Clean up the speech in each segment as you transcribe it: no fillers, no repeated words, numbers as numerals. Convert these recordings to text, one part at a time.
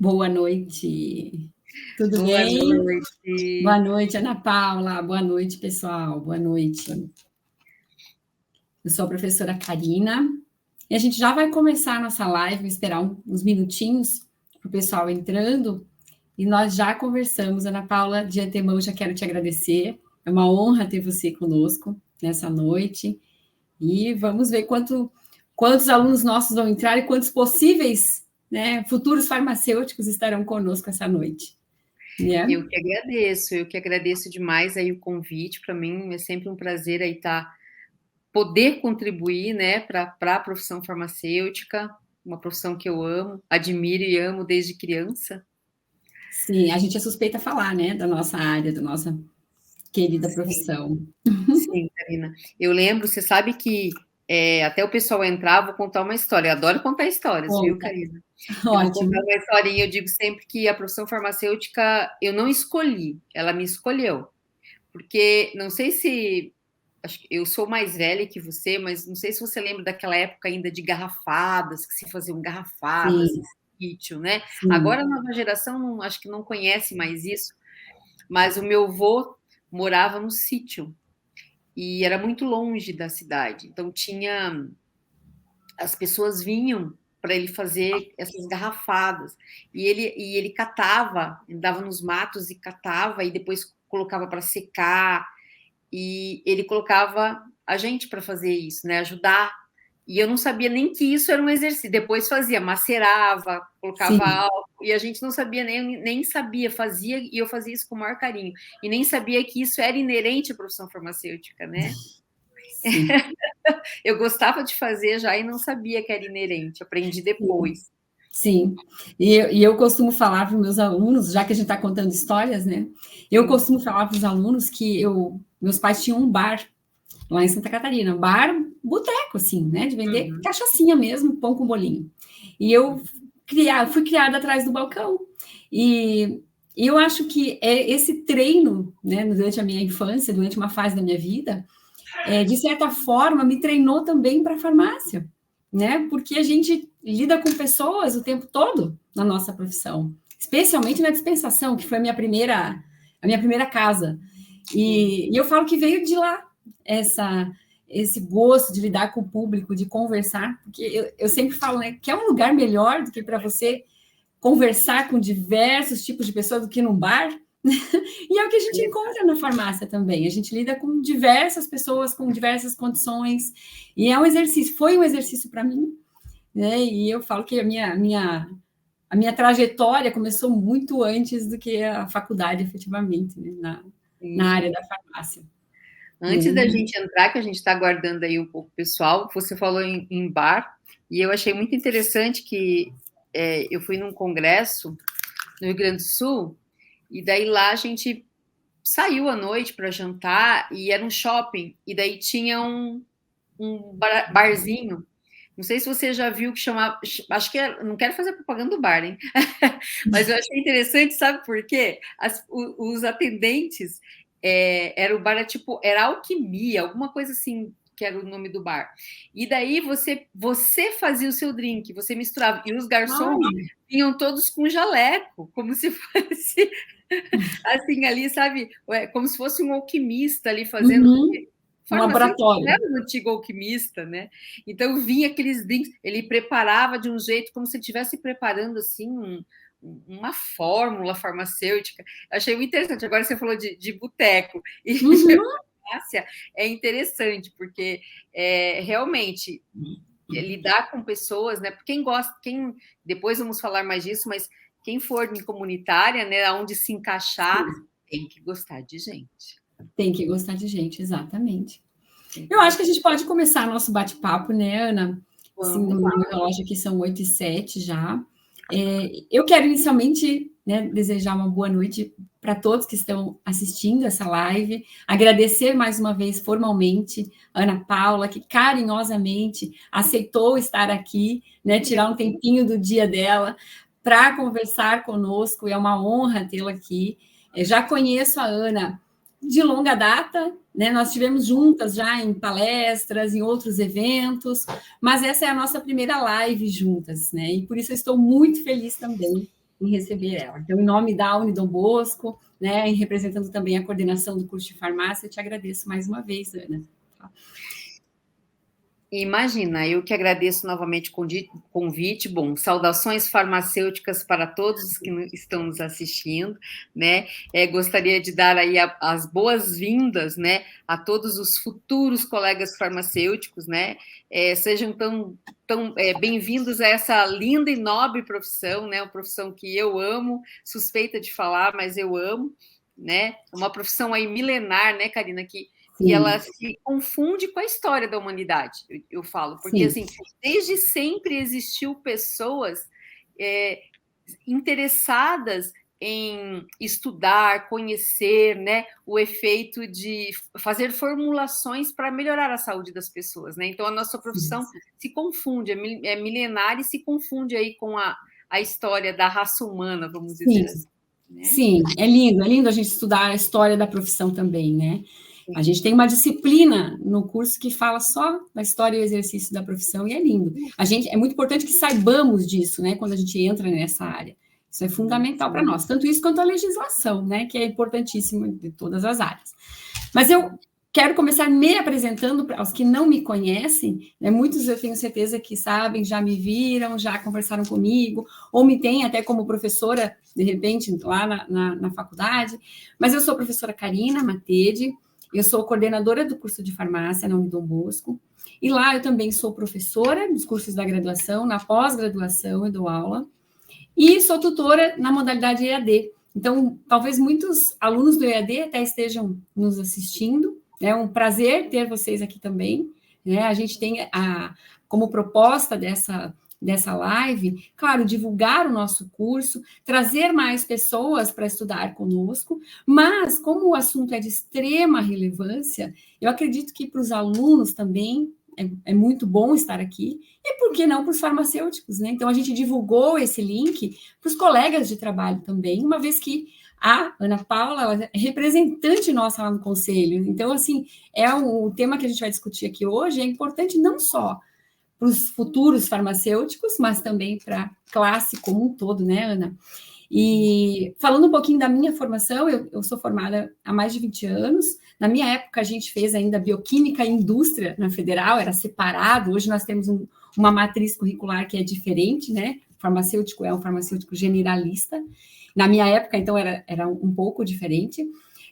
Boa noite. Tudo Boa bem? Boa noite. noite, Ana Paula. Boa noite, pessoal. Boa noite. Eu sou a professora Karina e a gente já vai começar a nossa live, vou esperar uns minutinhos para o pessoal entrando e nós já conversamos. Ana Paula, de antemão, já quero te agradecer. É uma honra ter você conosco nessa noite e vamos ver quantos alunos nossos vão entrar e quantos possíveis, né, futuros farmacêuticos estarão conosco essa noite. Yeah. Eu que agradeço demais aí o convite. Para mim é sempre um prazer aí poder contribuir, né, para a profissão farmacêutica, uma profissão que eu amo, admiro e amo desde criança. Sim, a gente é suspeita a falar, né, da nossa área, da nossa querida Sim, profissão. sim, Karina. Eu lembro, você sabe que até o pessoal entrar, vou contar uma história. Eu adoro contar histórias, viu, Conta. Karina? Eu vou contar Ótimo. uma historinha. Eu digo sempre que a profissão farmacêutica eu não escolhi, ela me escolheu. Porque não sei se acho que eu sou mais velha que você, mas não sei se você lembra daquela época ainda de garrafadas, que se faziam garrafadas em Sim, sítio, né? Agora a sim, nova geração acho que não conhece mais isso, mas o meu avô morava no sítio e era muito longe da cidade, então tinha as pessoas vinham para ele fazer essas garrafadas e ele catava, andava nos matos e catava e depois colocava para secar e ele colocava a gente para fazer isso, né? Ajudar. E eu não sabia nem que isso era um exercício. Depois fazia, macerava, colocava sim, álcool, e a gente não sabia, nem sabia, fazia, e eu fazia isso com o maior carinho. E nem sabia que isso era inerente à profissão farmacêutica, né? sim, Eu gostava de fazer já e não sabia que era inerente, aprendi sim. depois. Sim. E eu costumo falar para os meus alunos, já que a gente está contando histórias, né? Eu Sim. costumo falar para os alunos que meus pais tinham um bar lá em Santa Catarina, bar, boteco, assim, né? De vender Uhum. cachaçinha mesmo, pão com bolinho. E eu fui criada atrás do balcão. E, e eu acho que esse treino, né, durante a minha infância, durante uma fase da minha vida, de certa forma, me treinou também para a farmácia, né? Porque a gente lida com pessoas o tempo todo na nossa profissão, especialmente na dispensação, que foi a minha primeira casa. E eu falo que veio de lá esse gosto de lidar com o público, de conversar, porque eu sempre falo, né, que é um lugar melhor do que para você conversar com diversos tipos de pessoas do que num bar. E é o que a gente encontra na farmácia também. A gente lida com diversas pessoas, com diversas condições, e é um exercício, foi um exercício para mim, né? E eu falo que a minha trajetória começou muito antes do que a faculdade, efetivamente, né? Na área da farmácia. Antes da Né? gente entrar, que a gente está aguardando aí um pouco o pessoal, você falou em bar, e eu achei muito interessante que eu fui num congresso no Rio Grande do Sul, e daí lá a gente saiu à noite para jantar, e era um shopping, e daí tinha um barzinho. Não sei se você já viu que chamava. Acho que não quero fazer propaganda do bar, hein? Mas eu achei interessante, sabe por quê? Os atendentes era o bar, era alquimia, alguma coisa assim que era o nome do bar. E daí você fazia o seu drink, você misturava. E os garçons Ai, vinham todos com jaleco, como se fosse assim ali, sabe? Como se fosse um alquimista ali fazendo. uhum, um Farmacêutico laboratório. era um antigo alquimista, né? Então vinha aqueles drinks, ele preparava de um jeito como se estivesse preparando assim uma fórmula farmacêutica. Achei muito interessante. Agora você falou de boteco e de Uhum. farmácia, é interessante porque realmente lidar com pessoas, né? Quem gosta, quem depois vamos falar mais disso, mas quem for em comunitária, né, aonde se encaixar, Sim, tem que gostar de gente. tem que gostar de gente, exatamente. Tem que Eu acho que a gostar. gente pode começar nosso bate-papo, né, Ana? Sim, no Vamos lá. meu relógio aqui são 8h07 já. Eu quero inicialmente, né, desejar uma boa noite para todos que estão assistindo essa live, agradecer mais uma vez formalmente a Ana Paula, que carinhosamente aceitou estar aqui, né, tirar um tempinho do dia dela para conversar conosco, é uma honra tê-la aqui. Eu já conheço a Ana de longa data, né? Nós tivemos juntas já em palestras, em outros eventos, mas essa é a nossa primeira live juntas, né? E por isso eu estou muito feliz também em receber ela. Então, em nome da Unidom Bosco, né, e representando também a coordenação do curso de farmácia, eu te agradeço mais uma vez, Ana. Imagina, eu que agradeço novamente o convite. Bom, saudações farmacêuticas para todos os que estão nos assistindo, né? Gostaria de dar aí as boas-vindas, né, a todos os futuros colegas farmacêuticos, né? Sejam tão bem-vindos a essa linda e nobre profissão, né? Uma profissão que eu amo, suspeita de falar, mas eu amo, né? Uma profissão aí milenar, né, Karina, que ela se confunde com a história da humanidade, eu falo, porque assim, desde sempre existiu pessoas interessadas em estudar, conhecer, né, o efeito de fazer formulações para melhorar a saúde das pessoas, né? Então a nossa profissão se confunde, é milenar e se confunde aí com a história da raça humana, vamos dizer assim. Né? Sim, é lindo a gente estudar a história da profissão também, né? A gente tem uma disciplina no curso que fala só da história e o exercício da profissão, e é lindo. É muito importante que saibamos disso, né, quando a gente entra nessa área. Isso é fundamental para nós, tanto isso quanto a legislação, né, que é importantíssimo de todas as áreas. Mas eu quero começar me apresentando para os que não me conhecem, né, muitos eu tenho certeza que sabem, já me viram, já conversaram comigo, ou me têm até como professora, de repente, lá na faculdade, mas eu sou a professora Karina Matede. Eu sou coordenadora do curso de farmácia na Unidom Bosco, e lá eu também sou professora dos cursos da graduação, na pós-graduação eu dou aula, e sou tutora na modalidade EAD. Então, talvez muitos alunos do EAD até estejam nos assistindo, é um prazer ter vocês aqui também, né? A gente tem como proposta dessa live, claro, divulgar o nosso curso, trazer mais pessoas para estudar conosco, mas como o assunto é de extrema relevância, eu acredito que para os alunos também é muito bom estar aqui, e por que não para os farmacêuticos, né? Então, a gente divulgou esse link para os colegas de trabalho também, uma vez que a Ana Paula ela é representante nossa lá no conselho. Então, assim, o tema que a gente vai discutir aqui hoje é importante não só para os futuros farmacêuticos, mas também para a classe como um todo, né, Ana? E falando um pouquinho da minha formação, eu sou formada há mais de 20 anos. Na minha época, a gente fez ainda bioquímica e indústria na Federal, era separado. Hoje nós temos uma matriz curricular que é diferente, né? O farmacêutico é um farmacêutico generalista. Na minha época, então, era um pouco diferente.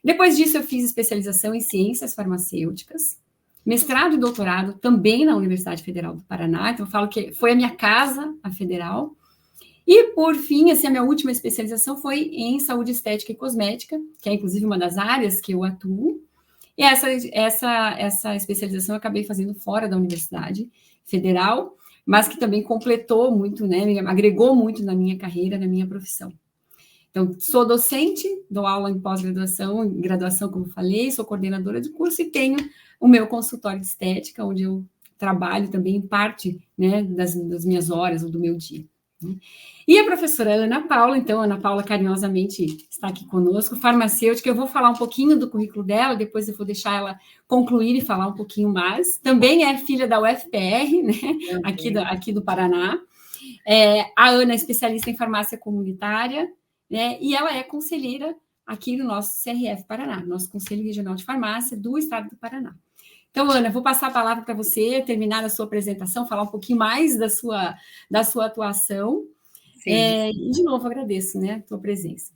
Depois disso, eu fiz especialização em ciências farmacêuticas, mestrado e doutorado também na Universidade Federal do Paraná, então eu falo que foi a minha casa, a Federal. E, por fim, assim, a minha última especialização foi em saúde estética e cosmética, que é, inclusive, uma das áreas que eu atuo. E essa especialização eu acabei fazendo fora da Universidade Federal, mas que também completou muito, né, agregou muito na minha carreira, na minha profissão. Então, sou docente, dou aula em pós-graduação, em graduação, como falei, sou coordenadora de curso e tenho o meu consultório de estética, onde eu trabalho também em parte, né, das minhas horas ou do meu dia. Né? E a professora Ana Paula, então, Ana Paula carinhosamente está aqui conosco, farmacêutica. Eu vou falar um pouquinho do currículo dela, depois eu vou deixar ela concluir e falar um pouquinho mais. Também é filha da UFPR, né, aqui do Paraná. A Ana é especialista em farmácia comunitária, né, e ela é conselheira aqui no nosso CRF Paraná, nosso Conselho Regional de Farmácia do Estado do Paraná. Então, Ana, vou passar a palavra para você, terminar a sua apresentação, falar um pouquinho mais da sua atuação. E, de novo, agradeço, né, a tua presença.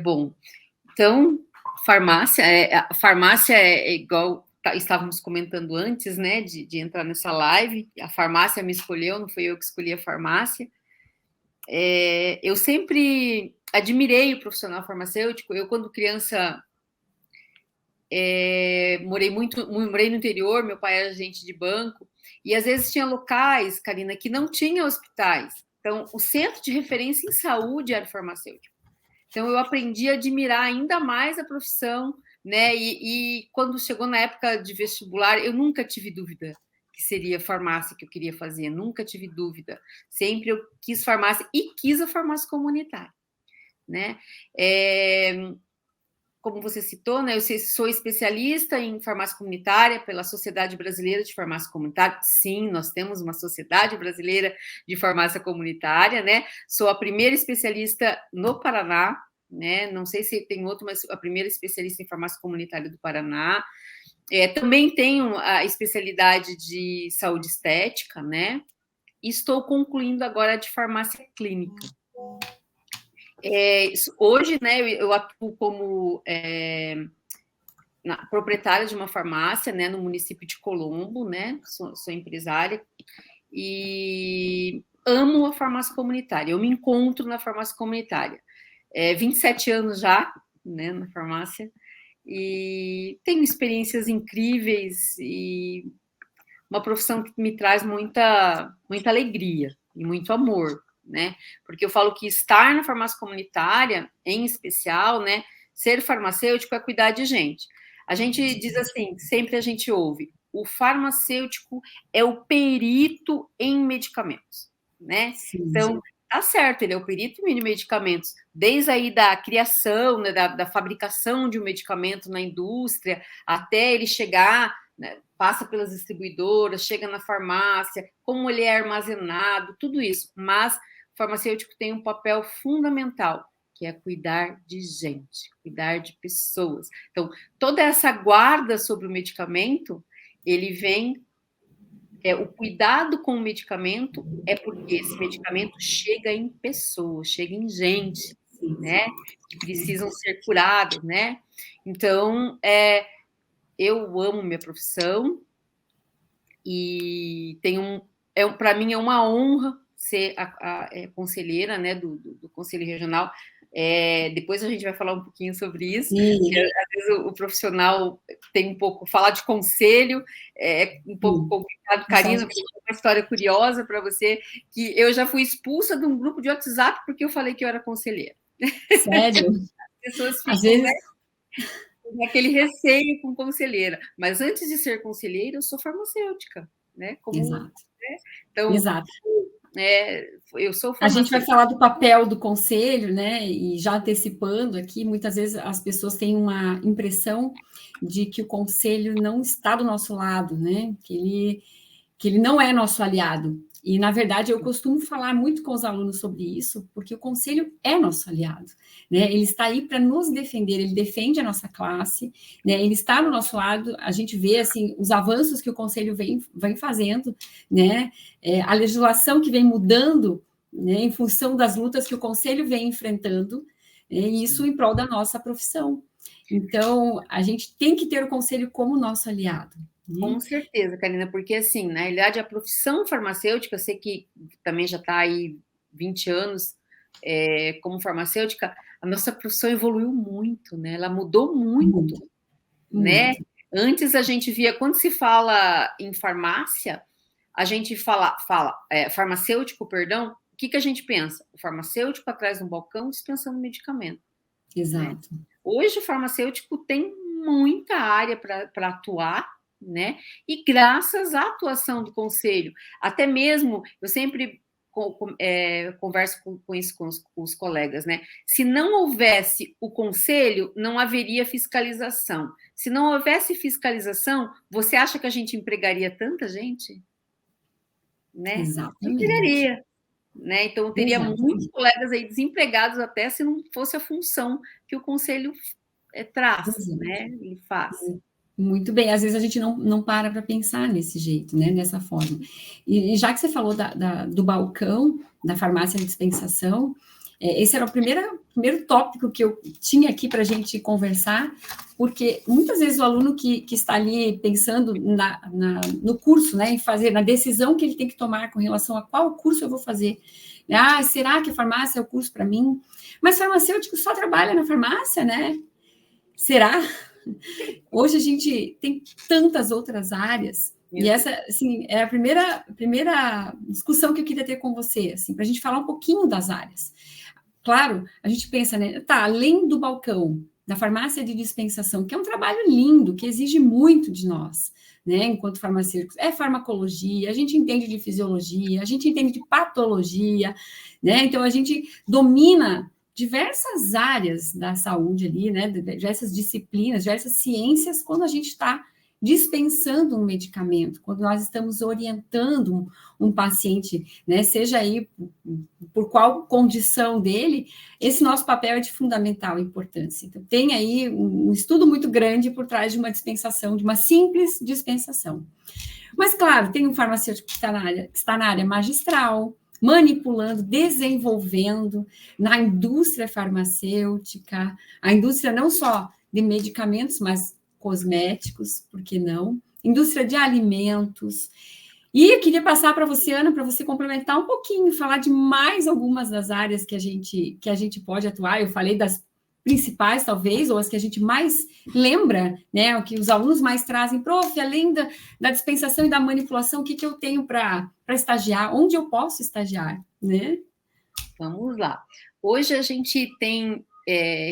Bom, então, farmácia é igual estávamos comentando antes, né, de entrar nessa live. A farmácia me escolheu, não fui eu que escolhi a farmácia. Eu sempre admirei o profissional farmacêutico. Eu, quando criança, morei no interior, meu pai era agente de banco, e às vezes tinha locais, Karina, que não tinha hospitais. Então, o centro de referência em saúde era o farmacêutico. Então, eu aprendi a admirar ainda mais a profissão, né? E quando chegou na época de vestibular, eu nunca tive dúvida que seria farmácia que eu queria fazer, nunca tive dúvida. Sempre eu quis farmácia e quis a farmácia comunitária, né? como você citou, né, eu sou especialista em farmácia comunitária pela Sociedade Brasileira de Farmácia Comunitária. Sim, nós temos uma Sociedade Brasileira de Farmácia Comunitária, né? Sou a primeira especialista no Paraná, né? Não sei se tem outro, mas a primeira especialista em farmácia comunitária do Paraná. Também tenho a especialidade de saúde estética, né? E estou concluindo agora de farmácia clínica. Hoje, né, eu atuo como proprietária de uma farmácia, né, no município de Colombo, né? Sou empresária e amo a farmácia comunitária. Eu me encontro na farmácia comunitária. 27 anos já, né, na farmácia, e tenho experiências incríveis e uma profissão que me traz muita alegria e muito amor, né? Porque eu falo que estar na farmácia comunitária, em especial, né, ser farmacêutico é cuidar de gente. A gente diz assim, sempre a gente ouve, o farmacêutico é o perito em medicamentos, né? Sim. Então, tá certo, ele é o perito em medicamentos, desde aí da criação, né, da fabricação de um medicamento na indústria, até ele chegar, né, passa pelas distribuidoras, chega na farmácia, como ele é armazenado, tudo isso. Mas o farmacêutico tem um papel fundamental, que é cuidar de gente, cuidar de pessoas. Então, toda essa guarda sobre o medicamento, ele vem... o cuidado com o medicamento é porque esse medicamento chega em pessoas, chega em gente, né? Que precisam ser curadas, né? Então, eu amo minha profissão e para mim é uma honra ser a conselheira, né, do Conselho Regional. Depois a gente vai falar um pouquinho sobre isso. Porque, às vezes o profissional tem um pouco... Falar de conselho é um pouco complicado. Karina, porque tem uma história curiosa para você, que eu já fui expulsa de um grupo de WhatsApp porque eu falei que eu era conselheira. Sério? As pessoas ficam... Às vezes... aquele receio com conselheira. Mas antes de ser conselheira, eu sou farmacêutica, né? Exato. Né? Então, exato. Eu sou farmacêutica. A gente vai falar do papel do conselho, né? E já antecipando aqui, muitas vezes as pessoas têm uma impressão de que o conselho não está do nosso lado, né? Que ele não é nosso aliado. E, na verdade, eu costumo falar muito com os alunos sobre isso, porque o conselho é nosso aliado, né? Ele está aí para nos defender, ele defende a nossa classe, né? Ele está do nosso lado, a gente vê, assim, os avanços que o conselho vem fazendo, né? A legislação que vem mudando, né, em função das lutas que o conselho vem enfrentando, e isso em prol da nossa profissão. Então, a gente tem que ter o conselho como nosso aliado. Com certeza, Karina, porque, assim, na realidade, a profissão farmacêutica, eu sei que também já está aí 20 anos como farmacêutica, a nossa profissão evoluiu muito, né? Ela mudou muito, né? Antes a gente via, quando se fala em farmácia, a gente fala farmacêutico, perdão, o que a gente pensa? O farmacêutico atrás de um balcão dispensando medicamento. Exato. Né? Hoje o farmacêutico tem muita área para atuar, né? E graças à atuação do conselho, até mesmo, eu sempre converso com isso com os colegas, né? Se não houvesse o conselho, não haveria fiscalização. Se não houvesse fiscalização, você acha que a gente empregaria tanta gente? Né? Exatamente. Empregaria. Né? Então, teria muitos colegas aí desempregados até se não fosse a função que o conselho traz, né? Ele faz. Muito bem, às vezes a gente não para pensar nesse jeito, né? Dessa forma. E já que você falou do balcão, da farmácia de dispensação, esse era o primeiro tópico que eu tinha aqui para a gente conversar, porque muitas vezes o aluno que está ali pensando no curso, né, em fazer, na decisão que ele tem que tomar com relação a qual curso eu vou fazer. Será que a farmácia é o curso para mim? Mas farmacêutico só trabalha na farmácia, né? Será? Hoje a gente tem tantas outras áreas, e essa, assim, é a primeira discussão que eu queria ter com você, assim, para a gente falar um pouquinho das áreas. Claro, a gente pensa, né, além do balcão, da farmácia de dispensação, que é um trabalho lindo, que exige muito de nós, né, enquanto farmacêuticos, é farmacologia, a gente entende de fisiologia, a gente entende de patologia, né, então a gente domina diversas áreas da saúde ali, né? Diversas disciplinas, diversas ciências, quando a gente está dispensando um medicamento, quando nós estamos orientando um paciente, né, seja aí por qual condição dele, esse nosso papel é de fundamental importância. Então, tem aí um estudo muito grande por trás de uma dispensação, de uma simples dispensação. Mas, claro, tem um farmacêutico que está na área magistral, manipulando, desenvolvendo na indústria farmacêutica, a indústria não só de medicamentos, mas cosméticos, por que não? Indústria de alimentos. E eu queria passar para você, Ana, para você complementar um pouquinho, falar de mais algumas das áreas que a gente pode atuar. Eu falei das principais, talvez, ou as que a gente mais lembra, né? O que os alunos mais trazem, prof, além da dispensação e da manipulação, o que eu tenho para estagiar? Onde eu posso estagiar, né? Vamos lá. Hoje a gente tem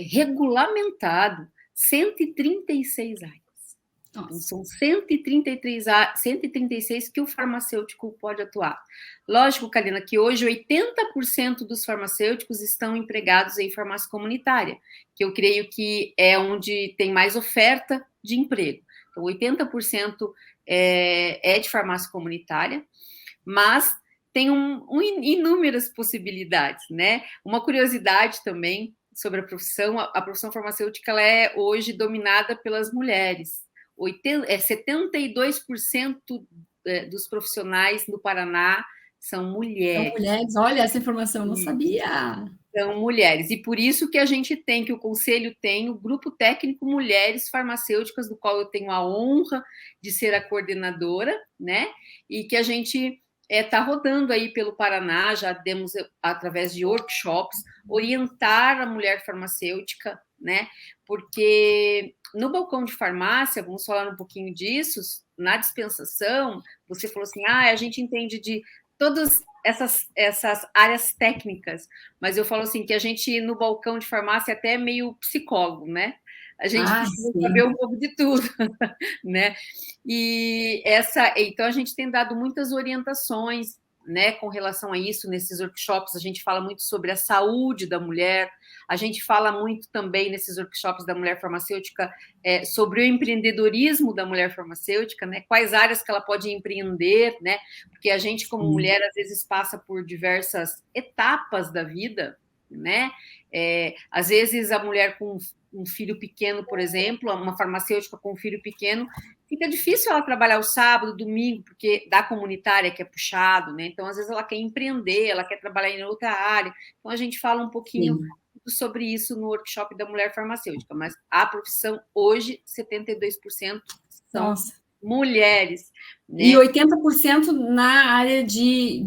regulamentado 136 áreas. Então, são 136 que o farmacêutico pode atuar. Lógico, Karina, que hoje 80% dos farmacêuticos estão empregados em farmácia comunitária, que eu creio que é onde tem mais oferta de emprego. Então, 80% é de farmácia comunitária, mas tem inúmeras possibilidades, né? Uma curiosidade também sobre a profissão farmacêutica, ela é hoje dominada pelas mulheres. 72% dos profissionais no Paraná são mulheres. São mulheres, olha, essa informação eu não sabia. São mulheres, e por isso que a gente tem, que o Conselho tem o Grupo Técnico Mulheres Farmacêuticas, do qual eu tenho a honra de ser a coordenadora, né? E que a gente está rodando aí pelo Paraná, já demos, através de workshops, orientar a mulher farmacêutica, né? Porque no balcão de farmácia, vamos falar um pouquinho disso, na dispensação, você falou assim, a gente entende de todas essas áreas técnicas, mas eu falo assim, que a gente no balcão de farmácia até é meio psicólogo, né? A gente precisa saber um pouco de tudo, né? Então a gente tem dado muitas orientações, né, com relação a isso. Nesses workshops a gente fala muito sobre a saúde da mulher, a gente fala muito também nesses workshops da mulher farmacêutica sobre o empreendedorismo da mulher farmacêutica, né, quais áreas que ela pode empreender, né, porque a gente como mulher às vezes passa por diversas etapas da vida, né, às vezes a mulher com um filho pequeno, por exemplo, uma farmacêutica com um filho pequeno, fica difícil ela trabalhar o sábado, domingo, porque da comunitária que é puxado, né? Então, às vezes, ela quer empreender, ela quer trabalhar em outra área. Então, a gente fala um pouquinho sobre isso no workshop da mulher farmacêutica, mas a profissão hoje, 72% são mulheres. Né? E 80% na área de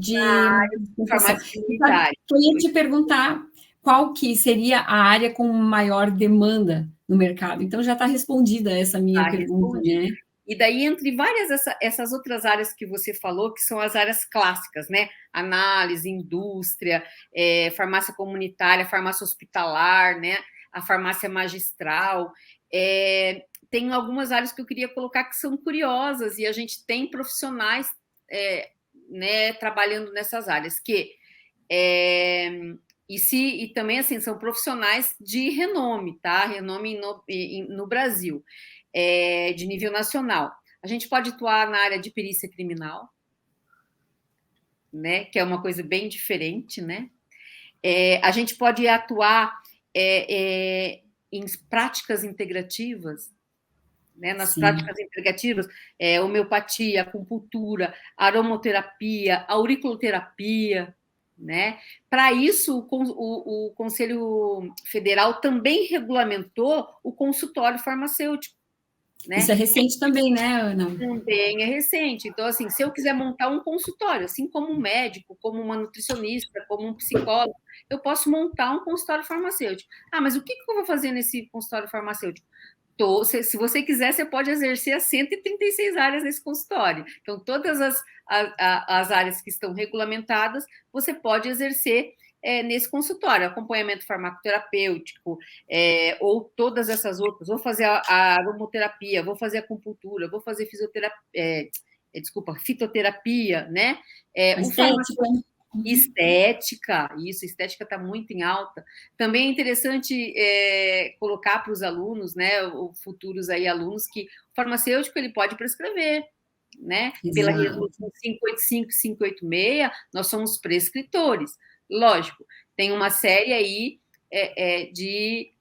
farmácia comunitária. Eu ia te perguntar qual que seria a área com maior demanda no mercado. Então, já está respondida essa minha pergunta, né? E daí, entre várias essas outras áreas que você falou, que são as áreas clássicas, né? Análise, indústria, farmácia comunitária, farmácia hospitalar, né? A farmácia magistral. Tem algumas áreas que eu queria colocar que são curiosas, e a gente tem profissionais né, trabalhando nessas áreas, que e também, assim, são profissionais de renome, tá? Renome no Brasil, de nível nacional. A gente pode atuar na área de perícia criminal, né? Que é uma coisa bem diferente, né? A gente pode atuar em práticas integrativas, né? Nas práticas integrativas, homeopatia, acupuntura, aromaterapia, auriculoterapia, né? Para isso, o Conselho Federal também regulamentou o consultório farmacêutico. Né? Isso é recente também, né, Ana? Também é recente. Então, assim, se eu quiser montar um consultório, assim como um médico, como uma nutricionista, como um psicólogo, eu posso montar um consultório farmacêutico. Mas o que eu vou fazer nesse consultório farmacêutico? Se você quiser, você pode exercer as 136 áreas nesse consultório. Então, todas as áreas que estão regulamentadas, você pode exercer nesse consultório, acompanhamento farmacoterapêutico, ou todas essas outras. Vou fazer a aromoterapia, vou fazer acupuntura, vou fazer fitoterapia, né? Estética, isso, estética está muito em alta. Também é interessante colocar para os alunos, né, os futuros aí alunos, que o farmacêutico ele pode prescrever, né? Pela resolução 585 e 586, nós somos prescritores. Lógico, tem uma série aí de,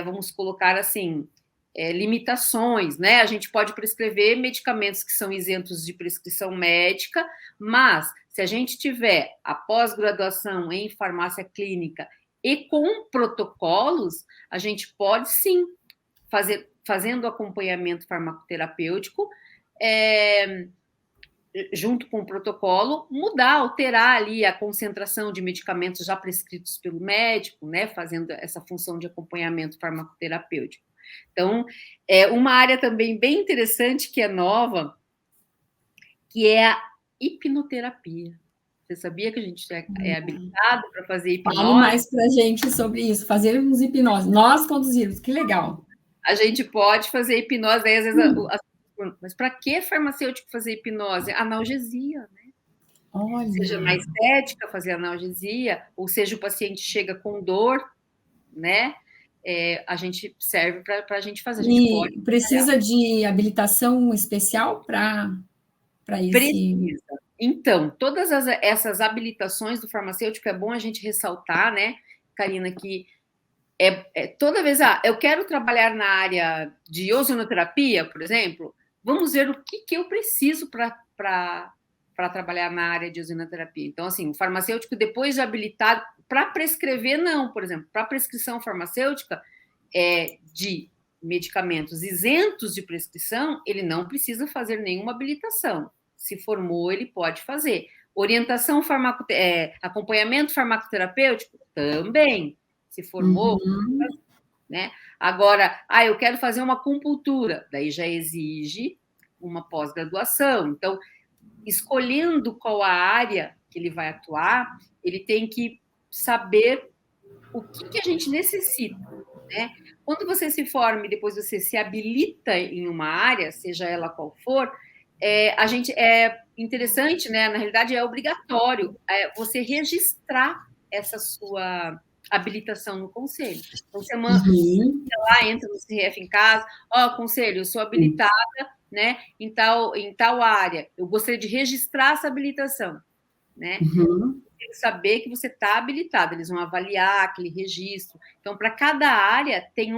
vamos colocar assim, limitações, né? A gente pode prescrever medicamentos que são isentos de prescrição médica, mas se a gente tiver a pós-graduação em farmácia clínica e com protocolos, a gente pode sim fazendo acompanhamento farmacoterapêutico, junto com o protocolo, mudar, alterar ali a concentração de medicamentos já prescritos pelo médico, né, fazendo essa função de acompanhamento farmacoterapêutico. Então, uma área também bem interessante, que é nova, que é a hipnoterapia. Você sabia que a gente é habilitado para fazer hipnose? Fale mais para a gente sobre isso, fazermos hipnose. Nós conduzirmos, que legal. A gente pode fazer hipnose, aí às vezes mas para que farmacêutico fazer hipnose? Analgesia, né? Olha. Seja na estética, fazer analgesia, ou seja, o paciente chega com dor, né? A gente serve para a gente fazer. A gente pode precisa de habilitação especial para isso? Precisa. Então, todas essas habilitações do farmacêutico, é bom a gente ressaltar, né, Karina, que toda vez, eu quero trabalhar na área de ozonoterapia, por exemplo, vamos ver o que eu preciso para trabalhar na área de ozonoterapia. Então, assim, o farmacêutico, depois de habilitado, para prescrever, não, por exemplo, para prescrição farmacêutica de medicamentos isentos de prescrição, ele não precisa fazer nenhuma habilitação. Se formou, ele pode fazer. Orientação acompanhamento farmacoterapêutico, também. Se formou, né? Agora, eu quero fazer uma acupuntura, daí já exige uma pós-graduação. Então, escolhendo qual a área que ele vai atuar, ele tem que saber o que a gente necessita, né? Quando você se forma e depois você se habilita em uma área, seja ela qual for, a gente é interessante, né? Na realidade, é obrigatório você registrar essa sua habilitação no conselho. Então, você manda lá, entra no CRF em casa, conselho, eu sou habilitada, né, em tal área, eu gostaria de registrar essa habilitação, né? Tem que saber que você está habilitado, eles vão avaliar aquele registro. Então, para cada área, tem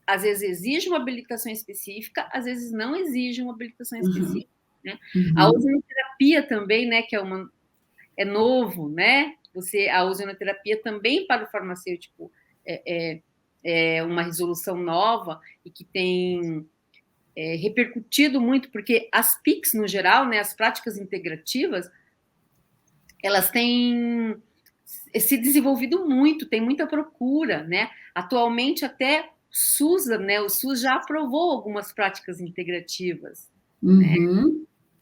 às vezes exige uma habilitação específica, às vezes não exige uma habilitação específica, né? A ozonoterapia também, né, que é novo, né? A ozonoterapia também para o farmacêutico é uma resolução nova e que tem repercutido muito, porque as PICs, no geral, né, as práticas integrativas, elas têm se desenvolvido muito, tem muita procura, né? Atualmente, até SUS, né, o SUS já aprovou algumas práticas integrativas, né?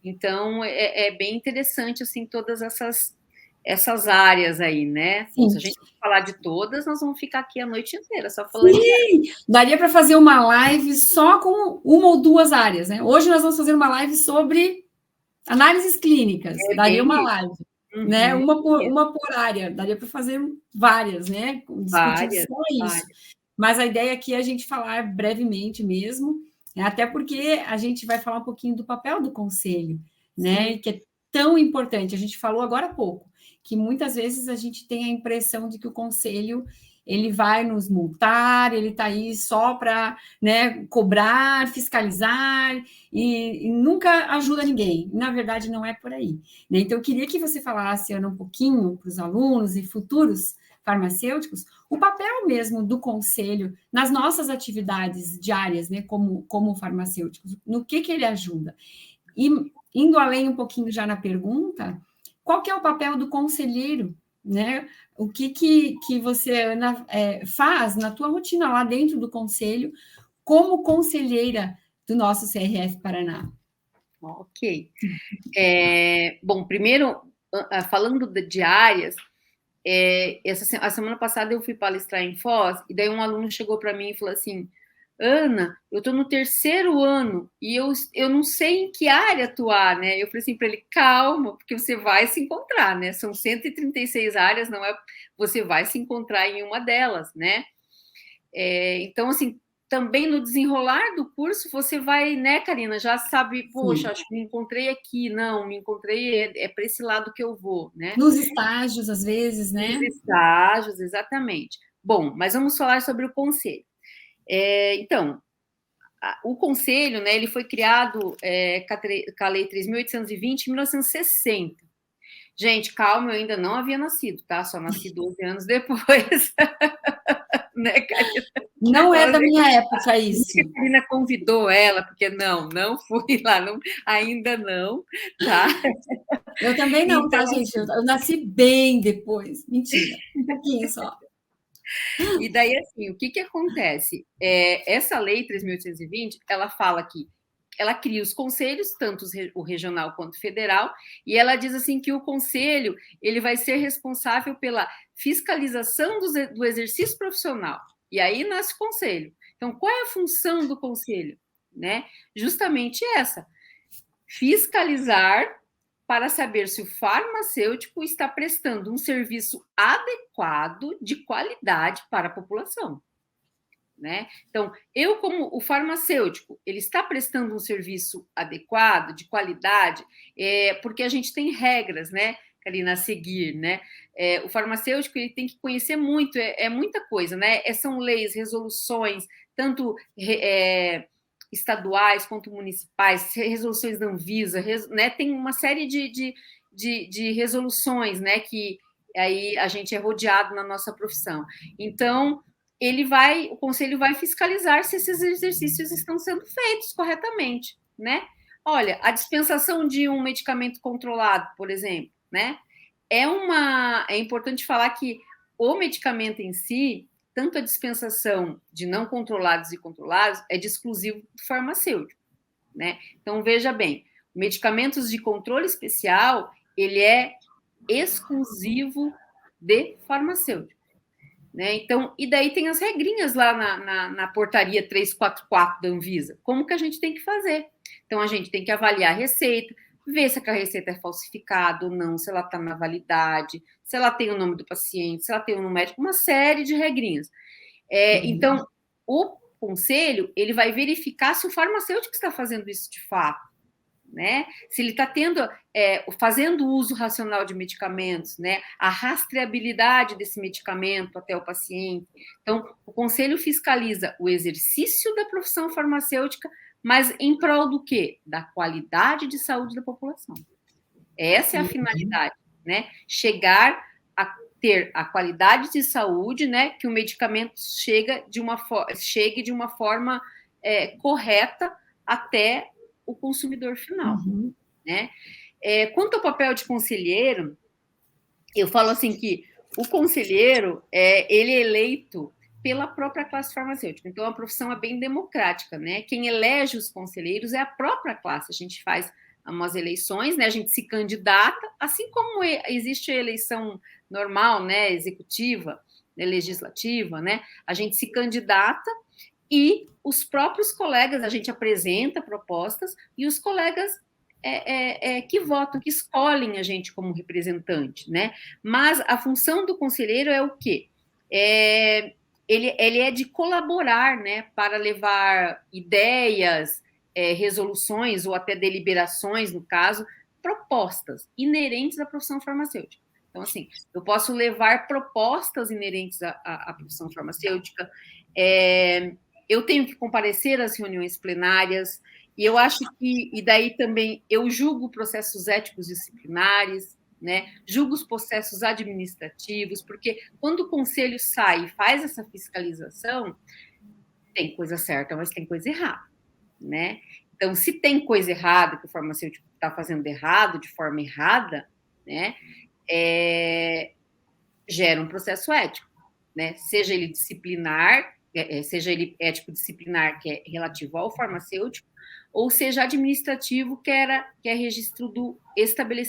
Então, é bem interessante, assim, todas essas áreas aí, né? Sim. Se a gente falar de todas, nós vamos ficar aqui a noite inteira só falando. Sim, daria para fazer uma live só com uma ou duas áreas, né? Hoje nós vamos fazer uma live sobre análises clínicas, daria uma live, né? Uma por área, daria para fazer várias, né? Discutir só isso. Mas a ideia aqui é a gente falar brevemente mesmo, até porque a gente vai falar um pouquinho do papel do conselho, né? Que é tão importante. A gente falou agora há pouco, que muitas vezes a gente tem a impressão de que o conselho ele vai nos multar, ele está aí só para, né, cobrar, fiscalizar e nunca ajuda ninguém. Na verdade, não é por aí, né? Então, eu queria que você falasse, Ana, um pouquinho para os alunos e futuros farmacêuticos, o papel mesmo do conselho nas nossas atividades diárias, né, como farmacêuticos, no que ele ajuda. E, indo além um pouquinho já na pergunta, qual que é o papel do conselheiro, né? O que você, Ana, faz na tua rotina lá dentro do conselho, como conselheira do nosso CRF Paraná? Ok. Bom, primeiro, falando de áreas, a semana passada eu fui palestrar em Foz, e daí um aluno chegou para mim e falou assim, Ana, eu estou no 3º ano e eu não sei em que área atuar, né? Eu falei assim para ele, calma, porque você vai se encontrar, né? São 136 áreas, não é? Você vai se encontrar em uma delas, né? Então, assim, também no desenrolar do curso, você vai, né, Karina, já sabe, poxa, acho que me encontrei aqui, não, me encontrei, para esse lado que eu vou, né? Nos estágios, às vezes, né? Nos estágios, exatamente. Bom, mas vamos falar sobre o conselho. Então, o conselho, né, ele foi criado com a Lei 3.820 em 1960. Gente, calma, eu ainda não havia nascido, tá? Só nasci 12 anos depois. Né, Karina? Não é da minha época isso. A Karina convidou ela, porque não fui lá, não, ainda não, tá? Eu também não, então, tá, gente? Eu nasci bem depois. Mentira, um pouquinho só. E daí, assim, o que acontece? Essa lei 3.820, ela fala que ela cria os conselhos, tanto o regional quanto o federal, e ela diz assim que o conselho ele vai ser responsável pela fiscalização do exercício profissional. E aí nasce o conselho. Então, qual é a função do conselho? Né? Justamente essa: fiscalizar para saber se o farmacêutico está prestando um serviço adequado, de qualidade para a população. Né? Então, eu, como o farmacêutico, ele está prestando um serviço adequado, de qualidade, porque a gente tem regras, né, Karina, a seguir, né? O farmacêutico ele tem que conhecer muito, muita coisa, né? São leis, resoluções, tanto estaduais quanto municipais, resoluções da Anvisa, né? Tem uma série de resoluções, né? Que aí a gente é rodeado na nossa profissão. Então, o conselho vai fiscalizar se esses exercícios estão sendo feitos corretamente, né? Olha, a dispensação de um medicamento controlado, por exemplo, né? É importante falar que o medicamento em si, tanto a dispensação de não controlados e controlados, é de exclusivo do farmacêutico, né? Então, veja bem, medicamentos de controle especial, ele é exclusivo de farmacêutico. Né? Então, e daí tem as regrinhas lá na portaria 344 da Anvisa. Como que a gente tem que fazer? Então, a gente tem que avaliar a receita, ver se a receita é falsificada ou não, se ela está na validade, se ela tem o nome do paciente, se ela tem o nome médico, uma série de regrinhas. Então, o conselho ele vai verificar se o farmacêutico está fazendo isso de fato. Né? Se ele está fazendo uso racional de medicamentos, né? A rastreabilidade desse medicamento até o paciente. Então, o conselho fiscaliza o exercício da profissão farmacêutica, mas em prol do quê? Da qualidade de saúde da população. Essa é a finalidade, né? Chegar a ter a qualidade de saúde, né? Que o medicamento chegue de uma forma correta até o consumidor final. Né? Quanto ao papel de conselheiro, eu falo assim que o conselheiro ele é eleito pela própria classe farmacêutica. Então, a profissão é bem democrática. Né? Quem elege os conselheiros é a própria classe. A gente faz umas eleições, né? A gente se candidata, assim como existe a eleição normal, né? Executiva, né? Legislativa, né? A gente se candidata e os próprios colegas, a gente apresenta propostas e os colegas que votam, que escolhem a gente como representante, né? Mas a função do conselheiro é o quê? Ele é de colaborar, né, para levar ideias, resoluções ou até deliberações, no caso, propostas inerentes à profissão farmacêutica. Então, assim, eu posso levar propostas inerentes à profissão farmacêutica, eu tenho que comparecer às reuniões plenárias, e eu acho que, e daí também, eu julgo processos éticos disciplinares, né? Julgo os processos administrativos, porque quando o conselho sai e faz essa fiscalização, tem coisa certa, mas tem coisa errada, né? Então, se tem coisa errada, que o farmacêutico está fazendo errado, de forma errada, né? Gera um processo ético, né? Seja ele disciplinar, seja ele ético-disciplinar, que é relativo ao farmacêutico, ou seja administrativo, que é registro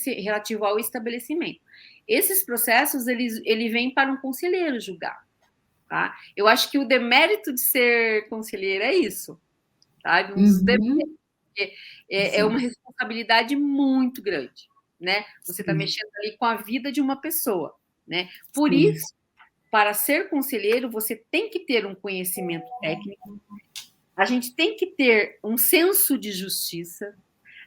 relativo ao estabelecimento. Esses processos, ele vem para um conselheiro julgar, tá? Eu acho que o demérito de ser conselheiro é isso, sabe? Um dos deméritos, é uma responsabilidade muito grande, né? Você está mexendo ali com a vida de uma pessoa, né? Por isso, para ser conselheiro, você tem que ter um conhecimento técnico, a gente tem que ter um senso de justiça,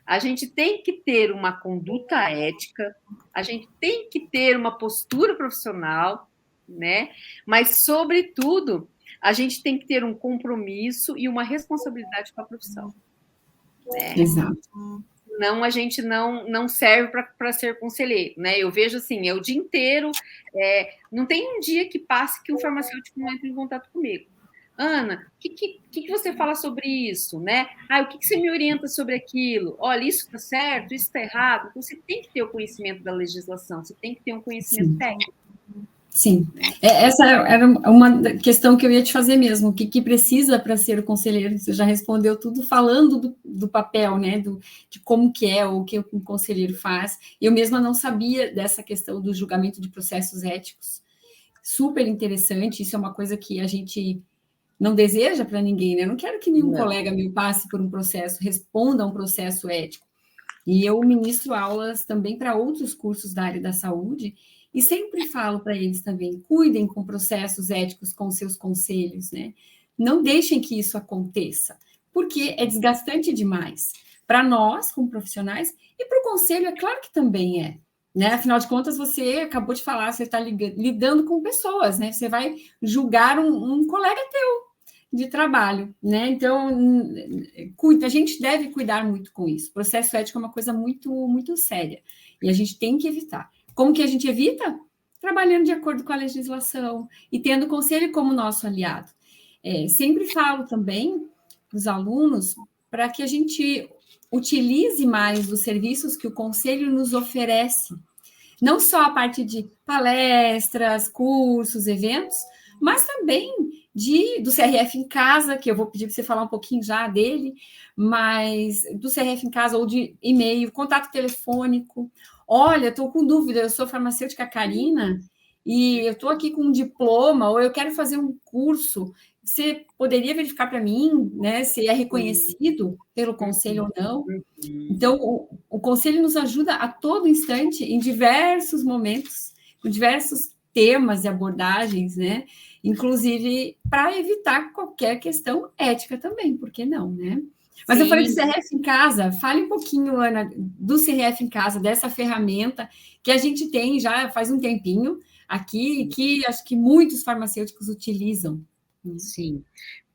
a gente tem que ter uma conduta ética, a gente tem que ter uma postura profissional, né? Mas, sobretudo, a gente tem que ter um compromisso e uma responsabilidade com a profissão. Né? Exato. Não, a gente não serve para ser conselheiro, né? Eu vejo assim, é o dia inteiro, não tem um dia que passe que um farmacêutico não entre em contato comigo. Ana, o que você fala sobre isso, né? O que você me orienta sobre aquilo? Olha, isso está certo, isso está errado. Então, você tem que ter o conhecimento da legislação, você tem que ter um conhecimento técnico. Sim, essa era uma questão que eu ia te fazer mesmo, o que precisa para ser conselheiro, você já respondeu tudo falando do papel, né, de como que é, o que um conselheiro faz, eu mesma não sabia dessa questão do julgamento de processos éticos, super interessante, isso é uma coisa que a gente não deseja para ninguém, né, eu não quero que nenhum colega meu passe por um processo, responda a um processo ético, e eu ministro aulas também para outros cursos da área da saúde, e sempre falo para eles também, cuidem com processos éticos com seus conselhos, né? Não deixem que isso aconteça, porque é desgastante demais. Para nós, como profissionais, e para o conselho, é claro que também é. Né? Afinal de contas, você acabou de falar, você está lidando com pessoas, né? Você vai julgar um colega teu de trabalho, né? Então, a gente deve cuidar muito com isso. O processo ético é uma coisa muito, muito séria, e a gente tem que evitar. Como que a gente evita? Trabalhando de acordo com a legislação e tendo o conselho como nosso aliado. Sempre falo também para os alunos para que a gente utilize mais os serviços que o conselho nos oferece. Não só a parte de palestras, cursos, eventos, mas também do CRF em casa, que eu vou pedir para você falar um pouquinho já dele, mas do CRF em casa ou de e-mail, contato telefônico. Olha, estou com dúvida, eu sou farmacêutica Karina e eu estou aqui com um diploma ou eu quero fazer um curso. Você poderia verificar para mim, né, se é reconhecido pelo conselho ou não? Então, o conselho nos ajuda a todo instante, em diversos momentos, com diversos temas e abordagens, né? Inclusive para evitar qualquer questão ética também, por que não, né? Mas eu falei do CRF em casa, fale um pouquinho, Ana, do CRF em casa, dessa ferramenta que a gente tem já faz um tempinho aqui, que acho que muitos farmacêuticos utilizam. Sim.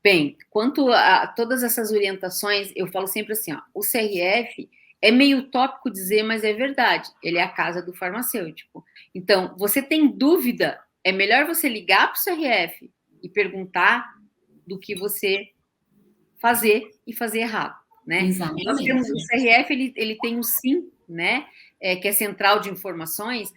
Bem, quanto a todas essas orientações, eu falo sempre assim, ó, o CRF é meio utópico dizer, mas é verdade, ele é a casa do farmacêutico. Então, você tem dúvida, é melhor você ligar para o CRF e perguntar do que você fazer e fazer errado, né? Exatamente. Nós temos o CRF, ele tem o SIM, né? Que é Central de Informações.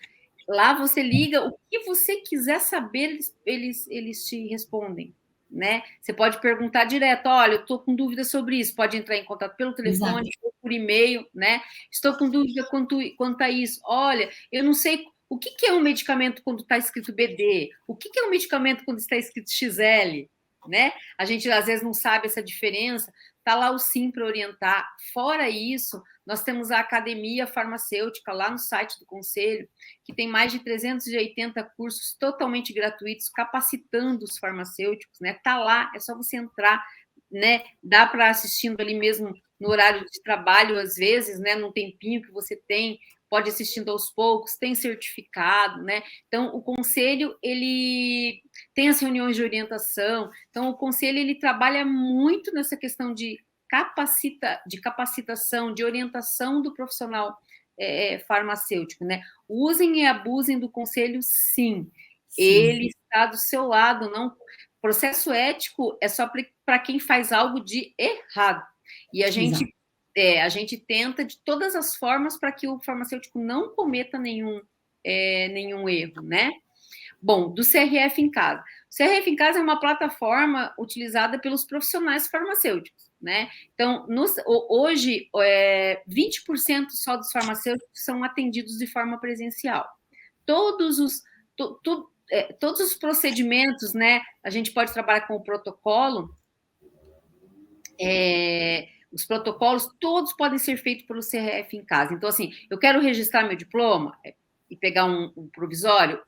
Lá você liga, o que você quiser saber, eles te respondem. Né? Você pode perguntar direto, olha, eu estou com dúvida sobre isso, pode entrar em contato pelo telefone, ou por e-mail, né? Estou com dúvida quanto a isso. Olha, eu não sei o que é um medicamento quando está escrito BD, o que é um medicamento quando está escrito XL, né? A gente às vezes não sabe essa diferença, está lá o SIM para orientar. Fora isso, nós temos a Academia Farmacêutica lá no site do Conselho, que tem mais de 380 cursos totalmente gratuitos, capacitando os farmacêuticos, né? Está lá, é só você entrar, né? Dá para assistindo ali mesmo no horário de trabalho, às vezes, né? Num tempinho que você tem, pode assistindo aos poucos, tem certificado, né? Então, o Conselho, ele tem as reuniões de orientação, então o Conselho, ele trabalha muito nessa questão de capacitação, de orientação do profissional farmacêutico, né? Usem e abusem do conselho, sim. Ele está do seu lado, não. Processo ético é só para quem faz algo de errado. E a gente tenta de todas as formas para que o farmacêutico não cometa nenhum erro, né? Bom, do CRF em casa. O CRF em casa é uma plataforma utilizada pelos profissionais farmacêuticos, né? Então, hoje, 20% só dos farmacêuticos são atendidos de forma presencial. todos os procedimentos, né? A gente pode trabalhar com o protocolo. Os protocolos todos podem ser feitos pelo CRF em casa. Então, assim, eu quero registrar meu diploma e pegar um provisório,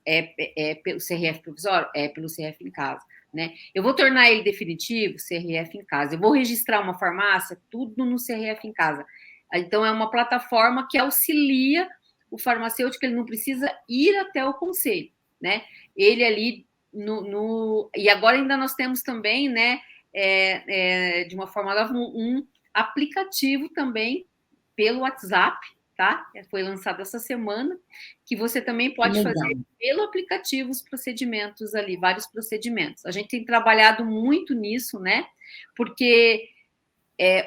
pelo CRF provisório, pelo CRF em casa, né? Eu vou tornar ele definitivo, CRF em casa. Eu vou registrar uma farmácia, tudo no CRF em casa. Então, é uma plataforma que auxilia o farmacêutico, ele não precisa ir até o conselho, né? Ele ali e agora ainda nós temos também, né? De uma forma nova, um aplicativo também pelo WhatsApp, tá? Foi lançado essa semana, que você também pode fazer pelo aplicativo os procedimentos ali, vários procedimentos. A gente tem trabalhado muito nisso, né? Porque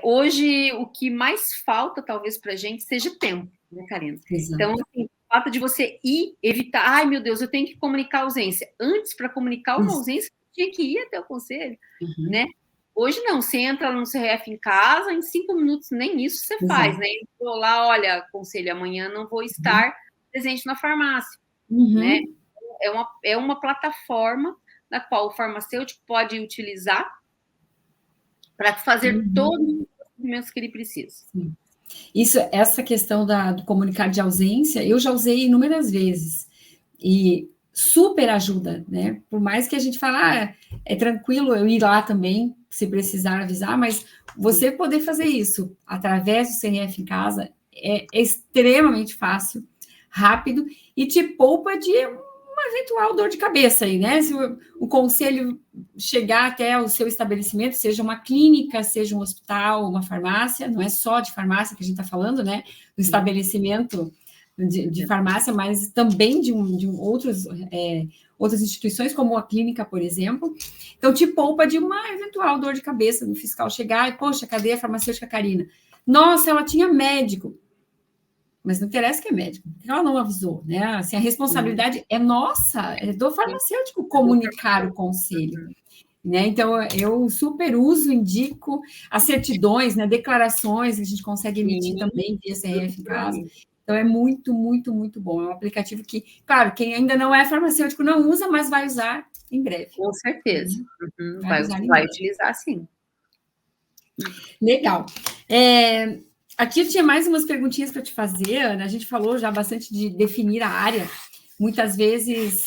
hoje o que mais falta, talvez, para a gente, seja tempo, né, Karina? Exato. Então, assim, o fato de você evitar, ai meu Deus, eu tenho que comunicar a ausência. Antes, para comunicar uma ausência, tinha que ir até o conselho, né? Hoje não, você entra no CRF em casa, em 5 minutos, nem isso você faz, né? Entrou lá, olha, conselho, amanhã não vou estar presente na farmácia, né? É uma plataforma na qual o farmacêutico pode utilizar para fazer todos os procedimentos que ele precisa. Sim. Essa questão do comunicado de ausência, eu já usei inúmeras vezes, e super ajuda, né? Por mais que a gente fale, é tranquilo eu ir lá também, se precisar avisar, mas você poder fazer isso através do CRF em casa é extremamente fácil, rápido, e te poupa de uma eventual dor de cabeça aí, né? Se o conselho chegar até o seu estabelecimento, seja uma clínica, seja um hospital, uma farmácia, não é só de farmácia que a gente está falando, né? Do estabelecimento de farmácia, mas também de outras instituições, como a clínica, por exemplo. Então, te poupa de uma eventual dor de cabeça do fiscal chegar e, poxa, cadê a farmacêutica Karina? Nossa, ela tinha médico. Mas não interessa que é médico, porque ela não avisou, né? Assim, a responsabilidade é nossa, é do farmacêutico comunicar o conselho. Né? Então, eu super uso, indico as certidões, né? Declarações que a gente consegue emitir também via CRF em casa. Então, é muito, muito, muito bom. É um aplicativo que, claro, quem ainda não é farmacêutico não usa, mas vai usar em breve. Com certeza. Vai utilizar, sim. Legal. Aqui eu tinha mais umas perguntinhas para te fazer, Ana. A gente falou já bastante de definir a área. Muitas vezes,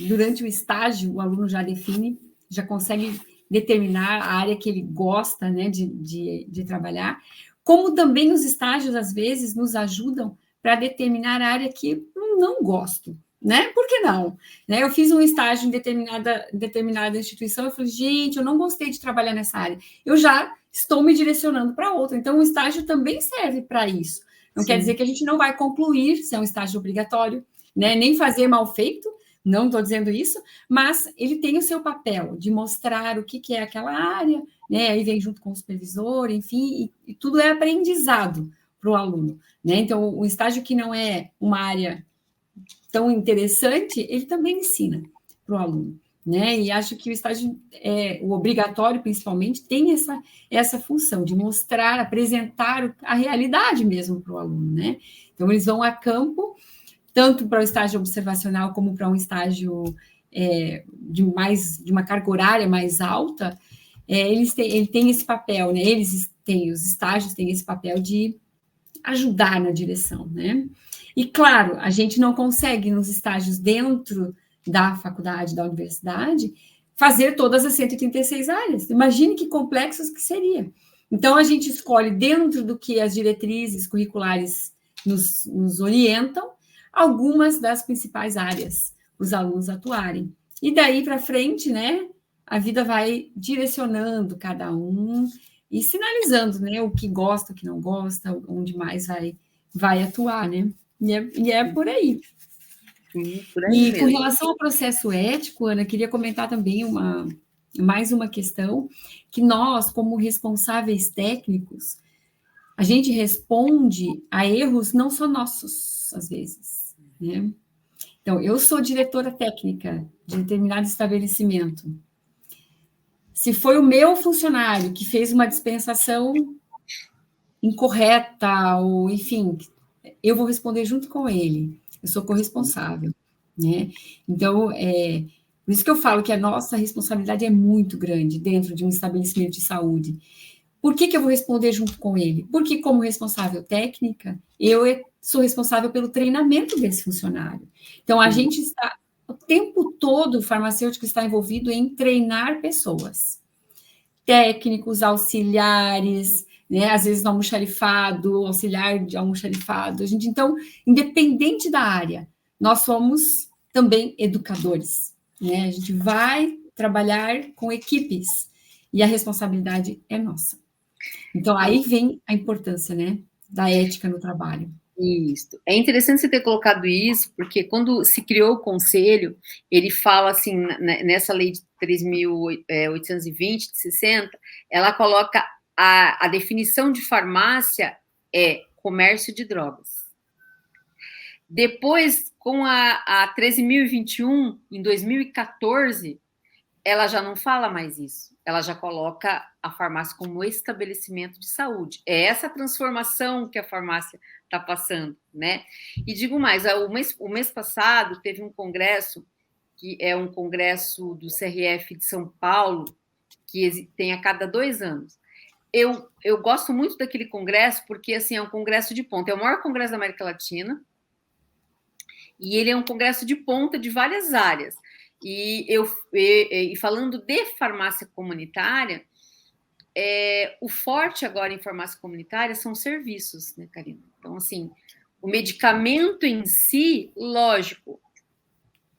durante o estágio, o aluno já define, já consegue determinar a área que ele gosta, né, de trabalhar. Como também os estágios, às vezes, nos ajudam para determinar a área que eu não gosto, né? Por que não? Né? Eu fiz um estágio em determinada instituição, eu falei, gente, eu não gostei de trabalhar nessa área. Eu já estou me direcionando para outra. Então, o estágio também serve para isso. Não quer dizer que a gente não vai concluir se é um estágio obrigatório, né? Nem fazer mal feito, não estou dizendo isso, mas ele tem o seu papel de mostrar o que é aquela área, né? Aí vem junto com o supervisor, enfim, e tudo é aprendizado para o aluno, né? Então, o estágio que não é uma área tão interessante, ele também ensina para o aluno, né? E acho que o estágio, o obrigatório, principalmente, tem essa função de mostrar, apresentar a realidade mesmo para o aluno, né? Então, eles vão a campo, tanto para o estágio observacional como para um estágio de uma carga horária mais alta, ele tem esse papel, né? Os estágios têm esse papel de ajudar na direção, né? E, claro, a gente não consegue, nos estágios dentro da faculdade, da universidade, fazer todas as 136 áreas. Imagine que complexos que seria. Então, a gente escolhe, dentro do que as diretrizes curriculares nos orientam, algumas das principais áreas para os alunos atuarem. E daí para frente, né, a vida vai direcionando cada um e sinalizando, né, o que gosta, o que não gosta, onde mais vai atuar, né? E é por aí. Sim, por aí e mesmo. Com relação ao processo ético, Ana, queria comentar também mais uma questão, que nós, como responsáveis técnicos, a gente responde a erros não só nossos, às vezes, né? Então, eu sou diretora técnica de determinado estabelecimento. Se foi o meu funcionário que fez uma dispensação incorreta, ou enfim, eu vou responder junto com ele. eu sou corresponsável, né? Então, por isso que eu falo que a nossa responsabilidade é muito grande dentro de um estabelecimento de saúde. Por que eu vou responder junto com ele? Porque, como responsável técnica, eu sou responsável pelo treinamento desse funcionário. Então, a gente está, o tempo todo, o farmacêutico está envolvido em treinar pessoas. Técnicos, auxiliares, né? Às vezes no almoxarifado, auxiliar de almoxarifado. Então, independente da área, nós somos também educadores, né? A gente vai trabalhar com equipes e a responsabilidade é nossa. Então, aí vem a importância, né, da ética no trabalho. Isso. É interessante você ter colocado isso, porque quando se criou o conselho, ele fala assim, nessa lei de 3.820, de 60, ela coloca a definição de farmácia é comércio de drogas. Depois, com a 13.021, em 2014, ela já não fala mais isso. Ela já coloca a farmácia como estabelecimento de saúde. É essa transformação que a farmácia está passando, né? E digo mais, o mês passado teve um congresso, que é um congresso do CRF de São Paulo, que tem a cada 2 anos. Eu gosto muito daquele congresso, porque assim, é um congresso de ponta. É o maior congresso da América Latina, e ele é um congresso de ponta de várias áreas. E falando de farmácia comunitária, o forte agora em farmácia comunitária são serviços, né, Karina? Então, assim, o medicamento em si, lógico,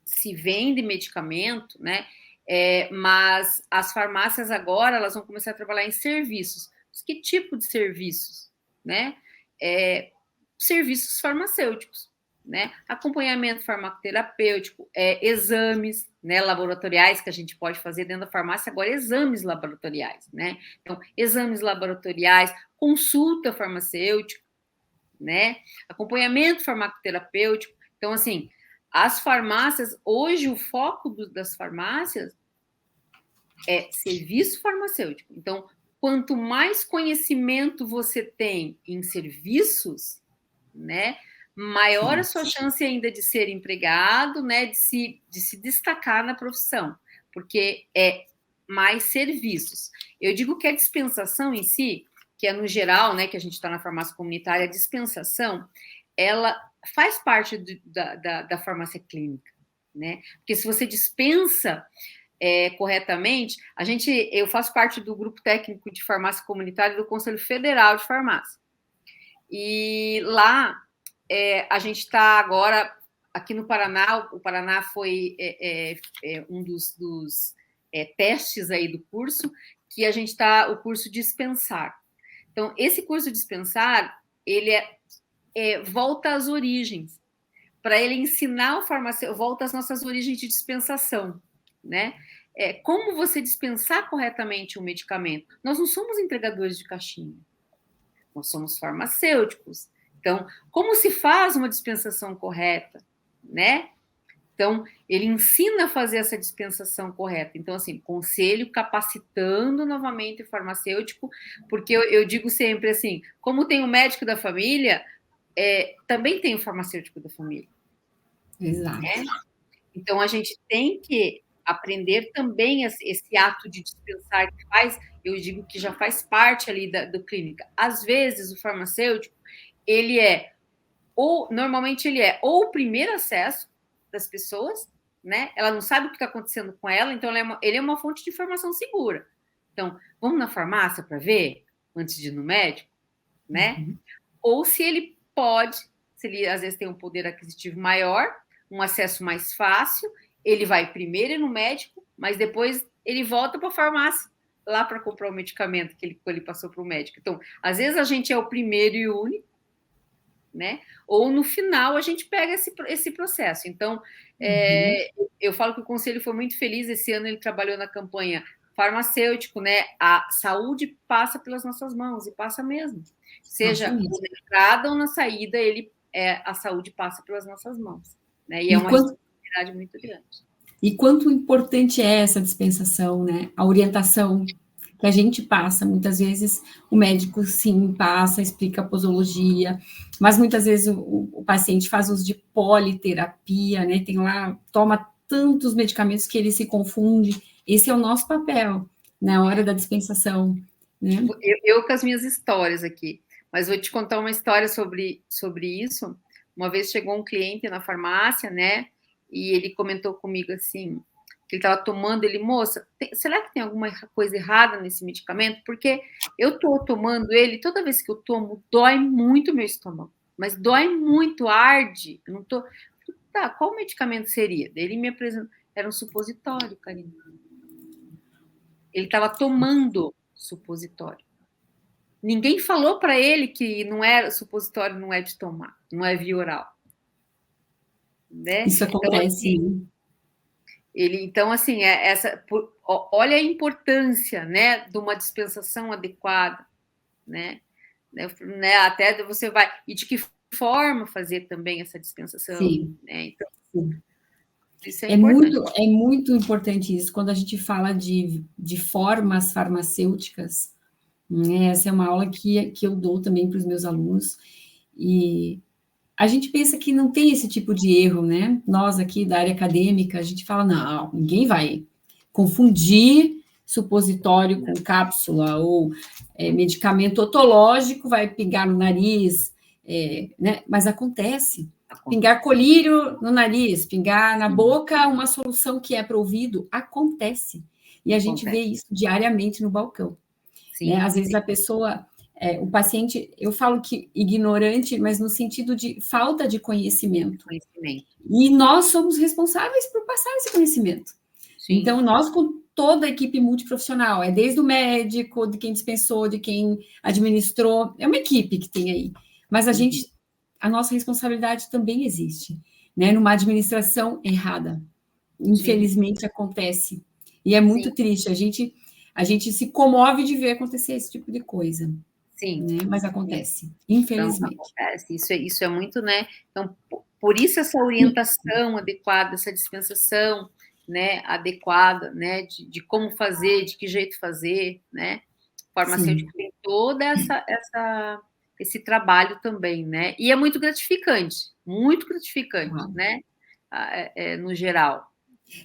se vende medicamento, né? Mas as farmácias agora elas vão começar a trabalhar em serviços. Que tipo de serviços, né? Serviços farmacêuticos, né? Acompanhamento farmacoterapêutico, exames, né, laboratoriais que a gente pode fazer dentro da farmácia, agora exames laboratoriais, né? Então, exames laboratoriais, consulta farmacêutica, né? Acompanhamento farmacoterapêutico. Então, assim, as farmácias, hoje o foco das farmácias é serviço farmacêutico. Então, quanto mais conhecimento você tem em serviços, né, maior a sua chance ainda de ser empregado, né, de se destacar na profissão, porque é mais serviços. Eu digo que a dispensação em si, que é no geral, né, que a gente está na farmácia comunitária, a dispensação, ela faz parte da farmácia clínica, né? Porque se você dispensa corretamente, eu faço parte do grupo técnico de farmácia comunitária do Conselho Federal de Farmácia. E lá a gente está agora aqui no Paraná. O Paraná foi um dos testes aí do curso, que a gente está o curso Dispensar. Então, esse curso Dispensar, ele volta às origens, para ele ensinar o farmacêutico, volta às nossas origens de dispensação, né? Como você dispensar corretamente um medicamento. Nós não somos entregadores de caixinha, nós somos farmacêuticos. Então, como se faz uma dispensação correta, né? Então, ele ensina a fazer essa dispensação correta. Então, assim, conselho capacitando novamente o farmacêutico, porque eu digo sempre assim, como tem o médico da família, também tem o farmacêutico da família. Exato. Né? Então, a gente tem que aprender também esse ato de dispensar que faz, eu digo que já faz parte ali do clínica. Às vezes, o farmacêutico, normalmente ele é ou o primeiro acesso das pessoas, né? Ela não sabe o que está acontecendo com ela, então ele é uma fonte de informação segura. Então, vamos na farmácia para ver, antes de ir no médico, né? Uhum. Ou se ele pode, se ele às vezes tem um poder aquisitivo maior, um acesso mais fácil, ele vai primeiro no médico, mas depois ele volta para a farmácia, lá para comprar o medicamento que ele passou para o médico. Então, às vezes a gente é o primeiro e único, né? Ou no final a gente pega esse processo. Então, eu falo que o Conselho foi muito feliz. Esse ano ele trabalhou na campanha farmacêutico, né? A saúde passa pelas nossas mãos, e passa mesmo. Seja na entrada ou na saída, a saúde passa pelas nossas mãos. Né? E é uma responsabilidade muito grande. E quanto importante é essa dispensação, né? A orientação que a gente passa. Muitas vezes o médico, sim, passa, explica a posologia, mas muitas vezes o paciente faz uso de politerapia, né? Tem lá, toma tantos medicamentos que ele se confunde. Esse é o nosso papel na hora da dispensação, né? Eu com as minhas histórias aqui, mas vou te contar uma história sobre isso. Uma vez chegou um cliente na farmácia, né? E ele comentou comigo assim, que ele estava tomando, ele, moça, será que tem alguma coisa errada nesse medicamento? Porque eu estou tomando ele, toda vez que eu tomo, dói muito meu estômago, mas dói muito, arde. Eu não tô. Tá, qual medicamento seria? Ele me apresentou, era um supositório, Karina. Ele estava tomando supositório. Ninguém falou para ele que não era supositório, não é de tomar, não é via oral. Né? Isso acontece. Então, assim, olha a importância, né, de uma dispensação adequada, né? Até você vai. E de que forma fazer também essa dispensação. Sim. Né? Então, sim. Isso é importante. É muito importante isso, quando a gente fala de formas farmacêuticas, né? Essa é uma aula que eu dou também para os meus alunos, e a gente pensa que não tem esse tipo de erro, né? Nós aqui da área acadêmica, a gente fala, não, ninguém vai confundir supositório com cápsula, ou medicamento otológico vai pingar no nariz, né? Mas acontece. Pingar colírio no nariz, pingar na boca uma solução que é para o ouvido, acontece. E a gente vê isso diariamente no balcão. Sim, né? Às vezes a pessoa, o paciente, eu falo que ignorante, mas no sentido de falta de conhecimento. E nós somos responsáveis por passar esse conhecimento. Sim. Então, nós, com toda a equipe multiprofissional, desde o médico, de quem dispensou, de quem administrou, é uma equipe que tem aí. Mas a nossa responsabilidade também existe, né? Numa administração errada. Infelizmente, Sim. acontece. E é muito Sim. triste. A gente se comove de ver acontecer esse tipo de coisa. Sim. Né? Mas acontece, infelizmente. Então, acontece. Isso é muito, né? Então, por isso essa orientação adequada, essa dispensação, né, adequada, né, de como fazer, de que jeito fazer, né? Farmacêutico tem toda esse trabalho também, né? E é muito gratificante, né? No geral.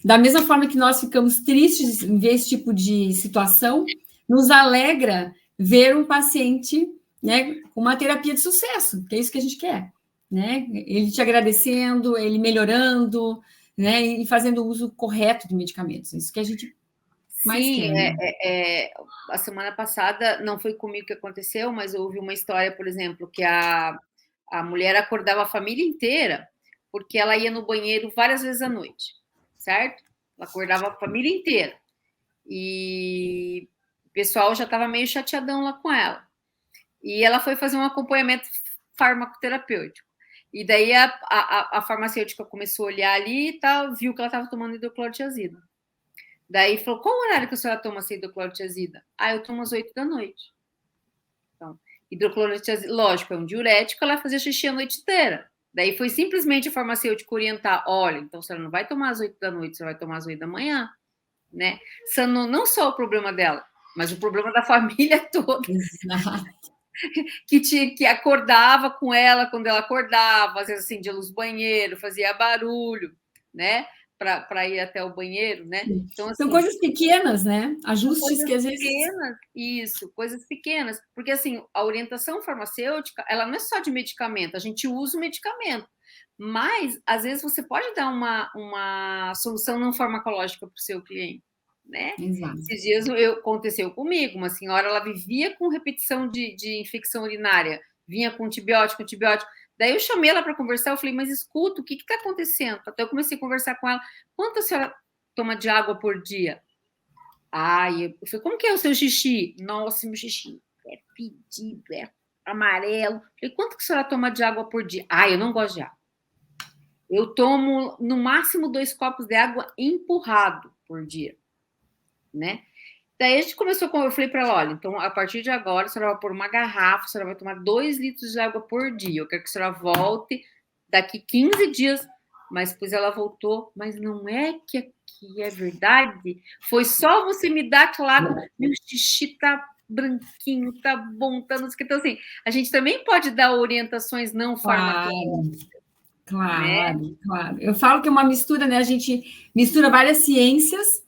Da mesma forma que nós ficamos tristes em ver esse tipo de situação, nos alegra ver um paciente, né, com uma terapia de sucesso, que é isso que a gente quer, né? Ele te agradecendo, ele melhorando, né, e fazendo o uso correto de medicamentos. Isso que a gente mais quer. Né? A semana passada, não foi comigo que aconteceu, mas houve uma história, por exemplo, que a mulher acordava a família inteira porque ela ia no banheiro várias vezes à noite, certo? Ela acordava a família inteira. E o pessoal já estava meio chateadão lá com ela. E ela foi fazer um acompanhamento farmacoterapêutico. E daí a farmacêutica começou a olhar ali e tal, viu que ela estava tomando hidroclorotiazida. Daí falou, qual horário que a senhora toma essa hidroclorotiazida? Eu tomo às 8 da noite. Então, hidroclorotiazida, lógico, é um diurético, ela fazia xixi a noite inteira. Daí foi simplesmente a farmacêutica orientar, olha, então a senhora não vai tomar às 8 da noite, você vai tomar às 8 da manhã, né? Não só o problema dela, mas o problema da família toda. Exato. Que acordava com ela quando ela acordava, às vezes acendia luz do banheiro, fazia barulho, né? Para ir até o banheiro, né? Então, assim, são coisas pequenas, né? Ajustes que às vezes... Coisas pequenas. Porque, assim, a orientação farmacêutica, ela não é só de medicamento, a gente usa o medicamento. Mas, às vezes, você pode dar uma solução não farmacológica para o seu cliente, né? Exato. Esses dias aconteceu comigo, uma senhora, ela vivia com repetição de infecção urinária, vinha com antibiótico. Daí eu chamei ela para conversar, eu falei, mas escuta, o que está acontecendo? Até eu comecei a conversar com ela, quanto a senhora toma de água por dia? Eu falei, como que é o seu xixi? Nossa, meu xixi é fedido, é amarelo. Eu falei, quanto que a senhora toma de água por dia? Eu não gosto de água. Eu tomo, no máximo, 2 copos de água empurrado por dia, né? Daí a gente começou eu falei para ela, olha, então a partir de agora a senhora vai pôr uma garrafa, a senhora vai tomar 2 litros de água por dia. Eu quero que a senhora volte daqui 15 dias. Mas depois ela voltou, mas não é que que é verdade? Foi só você me dar claro, meu xixi tá branquinho, tá bom, tá não sei o que. Então, assim, a gente também pode dar orientações não farmacológicas, né? Claro. Eu falo que é uma mistura, né? A gente mistura várias ciências,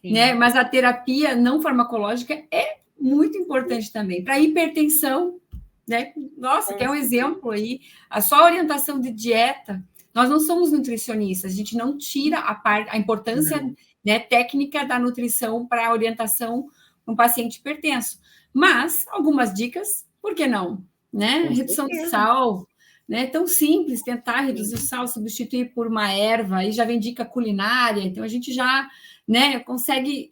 né? Mas a terapia não farmacológica é muito importante também. Para hipertensão, né? Nossa, que é um exemplo aí. A só orientação de dieta. Nós não somos nutricionistas, a gente não tira a importância, né, técnica da nutrição para a orientação de um paciente hipertenso. Mas algumas dicas, por que não? Né? Redução de sal, né? Tão simples, tentar reduzir o sal, substituir por uma erva, aí já vem dica culinária, então a gente já, né, consegue,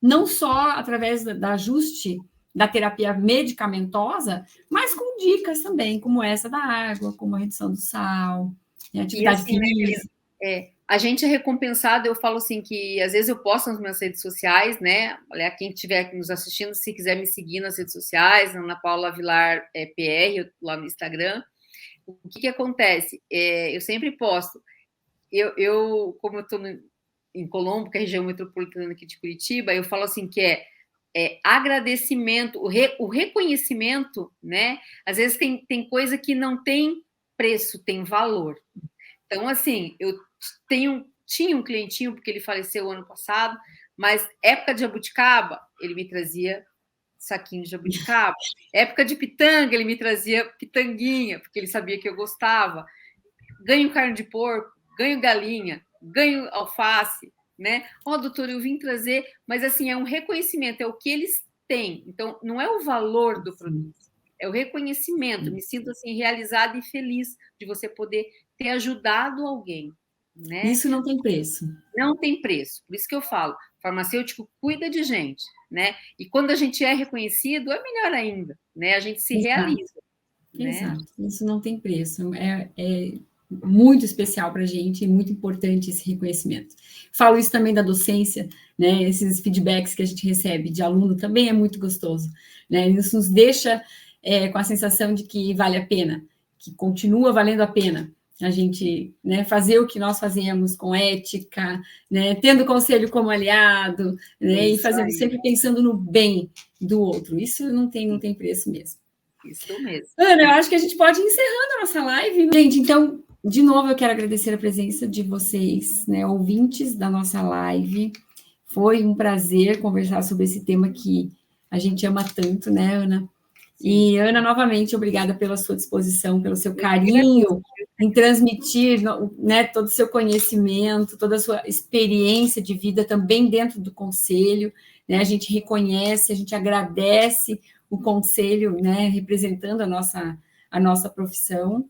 não só através da ajuste da terapia medicamentosa, mas com dicas também, como essa da água, como a redução do sal, atividade assim, física. Né, a gente é recompensado, eu falo assim, que às vezes eu posto nas minhas redes sociais, né? Olha, quem estiver nos assistindo, se quiser me seguir nas redes sociais, Ana Paula Vilar PR, lá no Instagram. O que acontece? Eu sempre posto. Como eu estou em Colombo, que é a região metropolitana aqui de Curitiba, eu falo assim que agradecimento, o reconhecimento, né? Às vezes tem coisa que não tem preço, tem valor. Então, assim, eu tinha um clientinho, porque ele faleceu ano passado, mas época de jabuticaba, ele me trazia saquinho de jabuticaba. Época de pitanga, ele me trazia pitanguinha, porque ele sabia que eu gostava. Ganho carne de porco, ganho galinha, ganho alface, né? Doutor, eu vim trazer, mas assim, é um reconhecimento, é o que eles têm. Então, não é o valor do produto, é o reconhecimento. Me sinto assim realizada e feliz de você poder ter ajudado alguém, né? Isso não tem preço. Não tem preço. Por isso que eu falo, farmacêutico cuida de gente, né? E quando a gente é reconhecido, é melhor ainda, né? A gente se realiza. Exato. Né? Isso não tem preço. É muito especial para a gente e muito importante esse reconhecimento. Falo isso também da docência, né? Esses feedbacks que a gente recebe de aluno também é muito gostoso, né? Isso nos deixa com a sensação de que vale a pena, que continua valendo a pena a gente, né, fazer o que nós fazemos com ética, né, tendo conselho como aliado, né, e fazendo sempre pensando no bem do outro. Isso não tem preço mesmo. Isso mesmo. Ana, eu acho que a gente pode ir encerrando a nossa live. Gente, então, de novo, eu quero agradecer a presença de vocês, né, ouvintes da nossa live. Foi um prazer conversar sobre esse tema que a gente ama tanto, né, Ana? Sim. E, Ana, novamente, obrigada pela sua disposição, pelo seu carinho em transmitir, né, todo o seu conhecimento, toda a sua experiência de vida também dentro do conselho, né? A gente reconhece, a gente agradece o conselho, né, representando a nossa profissão,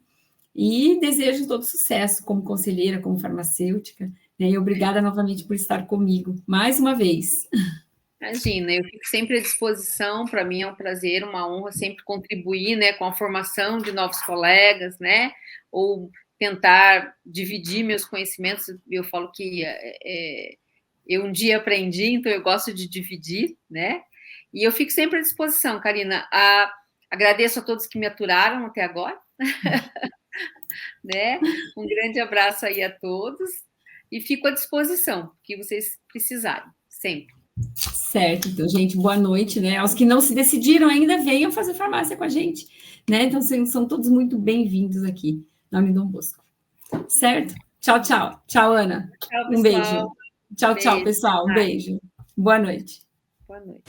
e desejo todo sucesso como conselheira, como farmacêutica, né, e obrigada novamente por estar comigo, mais uma vez. Imagina, eu fico sempre à disposição, para mim é um prazer, uma honra sempre contribuir, né, com a formação de novos colegas, né, ou tentar dividir meus conhecimentos. Eu falo que eu um dia aprendi, então eu gosto de dividir, né, e eu fico sempre à disposição, Karina. Agradeço a todos que me aturaram até agora, né, um grande abraço aí a todos, e fico à disposição, que vocês precisarem, sempre. Certo, então, gente, boa noite, né? Aos que não se decidiram ainda, venham fazer farmácia com a gente, né? Então, são todos muito bem-vindos aqui na Unidom Bosco. Certo? Tchau, tchau. Tchau, Ana. Tchau, um beijo. Tchau, tchau, pessoal. Um beijo. Boa noite. Boa noite.